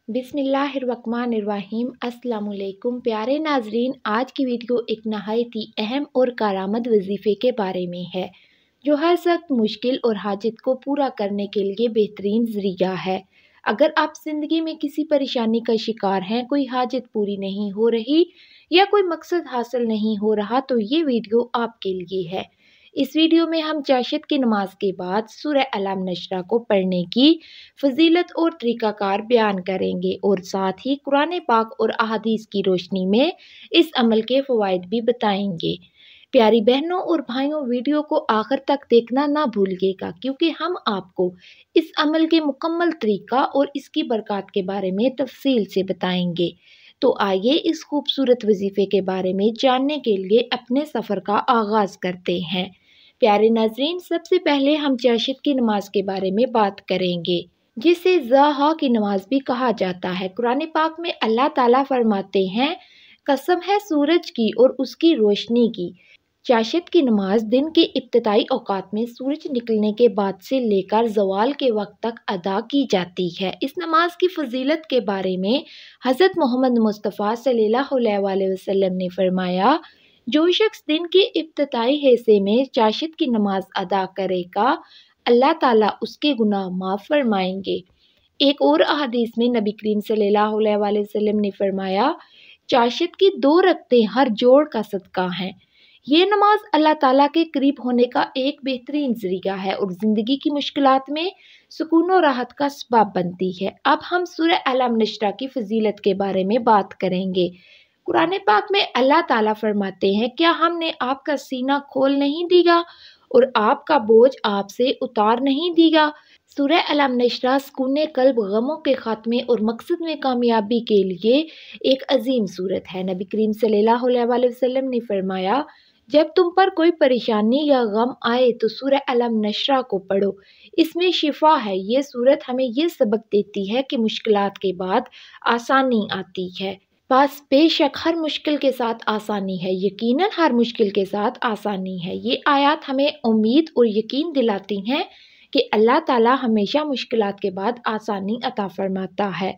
बिस्मिल्लाहिर्रहमानिर्रहीम। अस्सलाम वालेकुम प्यारे नाजरीन, आज की वीडियो एक नहायत ही अहम और कारआमद वजीफ़े के बारे में है जो हर सख्त मुश्किल और हाजत को पूरा करने के लिए बेहतरीन ज़रिया है। अगर आप ज़िंदगी में किसी परेशानी का शिकार हैं, कोई हाजत पूरी नहीं हो रही या कोई मकसद हासिल नहीं हो रहा, तो ये वीडियो आपके लिए है। इस वीडियो में हम चाशत की नमाज के बाद सूरह अलम नशरा को पढ़ने की फजीलत और तरीक़ाकार बयान करेंगे और साथ ही कुरान पाक और अहादीस की रोशनी में इस अमल के फ़वाइद भी बताएंगे। प्यारी बहनों और भाइयों, वीडियो को आखिर तक देखना ना भूलिएगा क्योंकि हम आपको इस अमल के मुकम्मल तरीका और इसकी बरकत के बारे में तफसील से बताएंगे। तो आइए इस खूबसूरत वजीफ़े के बारे में जानने के लिए अपने सफ़र का आगाज़ करते हैं। प्यारे नाज़रीन, सबसे पहले हम चाशत की नमाज के बारे में बात करेंगे, जिसे ज़हा की नमाज भी कहा जाता है। कुरान पाक में अल्लाह ताला फरमाते हैं, कसम है सूरज की और उसकी रोशनी की। चाशत की नमाज दिन के इब्तिदाई औकात में सूरज निकलने के बाद से लेकर ज़वाल के वक्त तक अदा की जाती है। इस नमाज की फजीलत के बारे में हज़रत मोहम्मद मुस्तफ़ा सल्लल्लाहु अलैहि वसल्लम ने फरमाया, जो शख्स दिन के इब्तिदाई हिस्से में चाशत की नमाज अदा करेगा, अल्लाह ताला उसके गुनाह माफ़ फरमाएंगे। एक और अहदीस में नबी करीम सल्लल्लाहु अलैहि वसल्लम ने फरमाया, चाशत की 2 रकतें हर जोड़ का सदका हैं। ये नमाज अल्लाह ताला के करीब होने का एक बेहतरीन ज़रिया है और ज़िंदगी की मुश्किलात में सुकून और राहत का सबब बनती है। अब हम सूरह अलम नशरा की फजीलत के बारे में बात करेंगे। कुरान पाक में अल्लाह ताला फरमाते हैं, क्या हमने आपका सीना खोल नहीं दिया और आपका बोझ आपसे उतार नहीं दिया। सूरह अलम नशरा सुकून कल्ब, गमों के खात्मे और मकसद में कामयाबी के लिए एक अजीम सूरत है। नबी करीम सल्लल्लाहु अलैहि वसल्लम ने फरमाया, जब तुम पर कोई परेशानी या गम आए तो सूरह अलम नशरा को पढ़ो, इसमें शिफा है। ये सूरत हमें ये सबक देती है कि मुश्किलात के बाद आसानी आती है। बस बेशक हर मुश्किल के साथ आसानी है, यकीनन हर मुश्किल के साथ आसानी है। ये आयत हमें उम्मीद और यकीन दिलाती हैं कि अल्लाह ताला हमेशा मुश्किलात के बाद आसानी अता फरमाता है।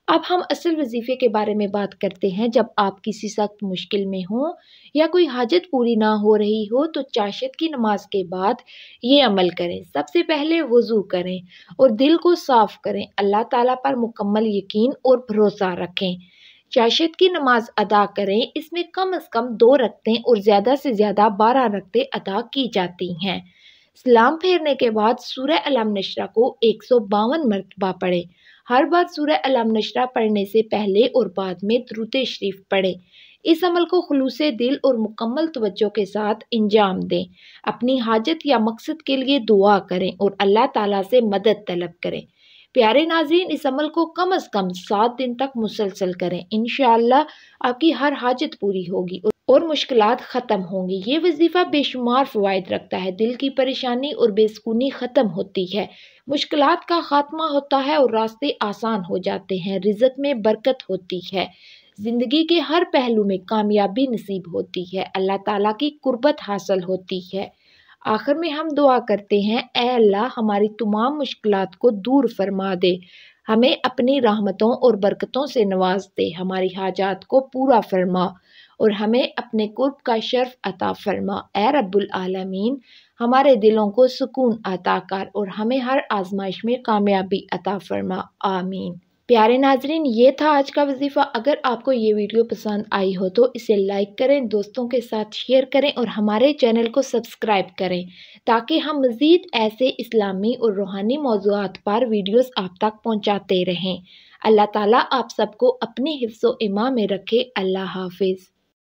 अब हम असल वजीफ़े के बारे में बात करते हैं। जब आप किसी सख्त मुश्किल में हो या कोई हाजत पूरी ना हो रही हो तो चाशत की नमाज के बाद ये अमल करें। सबसे पहले वज़ू करें और दिल को साफ़ करें। अल्लाह ताला पर मुकम्मल यकीन और भरोसा रखें। चाशत की नमाज अदा करें। इसमें कम से कम 2 रकतें और ज़्यादा से ज़्यादा 12 रकतें अदा की जाती हैं। सलाम फेरने के बाद सूरह अलम नशरा को 152 मरतबा पढ़ें। हर बार सूरह अलम नशरा पढ़ने से पहले और बाद में दुरूद शरीफ पढ़ें। इस अमल को खुलूसे दिल और मुकम्मल तवज्जो के साथ अंजाम दें। अपनी हाजत या मकसद के लिए दुआ करें और अल्लाह ताला से मदद तलब करें। प्यारे नाज़रीन, इस अमल को कम से कम 7 दिन तक मुसलसल करें। इंशाअल्लाह आपकी हर हाजत पूरी होगी और मुश्किलात ख़त्म होंगी। ये वजीफ़ा बेशुमार फ़वाइद रखता है। दिल की परेशानी और बेसुकूनी ख़त्म होती है, मुश्किलात का खात्मा होता है और रास्ते आसान हो जाते हैं। रिज़्क़ में बरकत होती है, ज़िंदगी के हर पहलू में कामयाबी नसीब होती है, अल्लाह ताला की कुर्बत हासिल होती है। आखिर में हम दुआ करते हैं, ऐ अल्लाह हमारी तमाम मुश्किलात को दूर फरमा दे, हमें अपनी रहमतों और बरकतों से नवाज दे, हमारी हाजात को पूरा फरमा और हमें अपने कुर्ब का शर्फ अता फरमा। ऐ रब्बुल आलमीन, हमारे दिलों को सुकून अता कर और हमें हर आजमाइश में कामयाबी अता फरमा। आमीन। प्यारे नाजरीन, ये था आज का वजीफ़ा। अगर आपको ये वीडियो पसंद आई हो तो इसे लाइक करें, दोस्तों के साथ शेयर करें और हमारे चैनल को सब्सक्राइब करें ताकि हम मज़ीद ऐसे इस्लामी और रूहानी मौज़ूआत पर वीडियोस आप तक पहुँचाते रहें। अल्लाह ताला आप सबको अपनी हिफ्ज़ व ईमान में रखे। अल्लाह हाफिज़।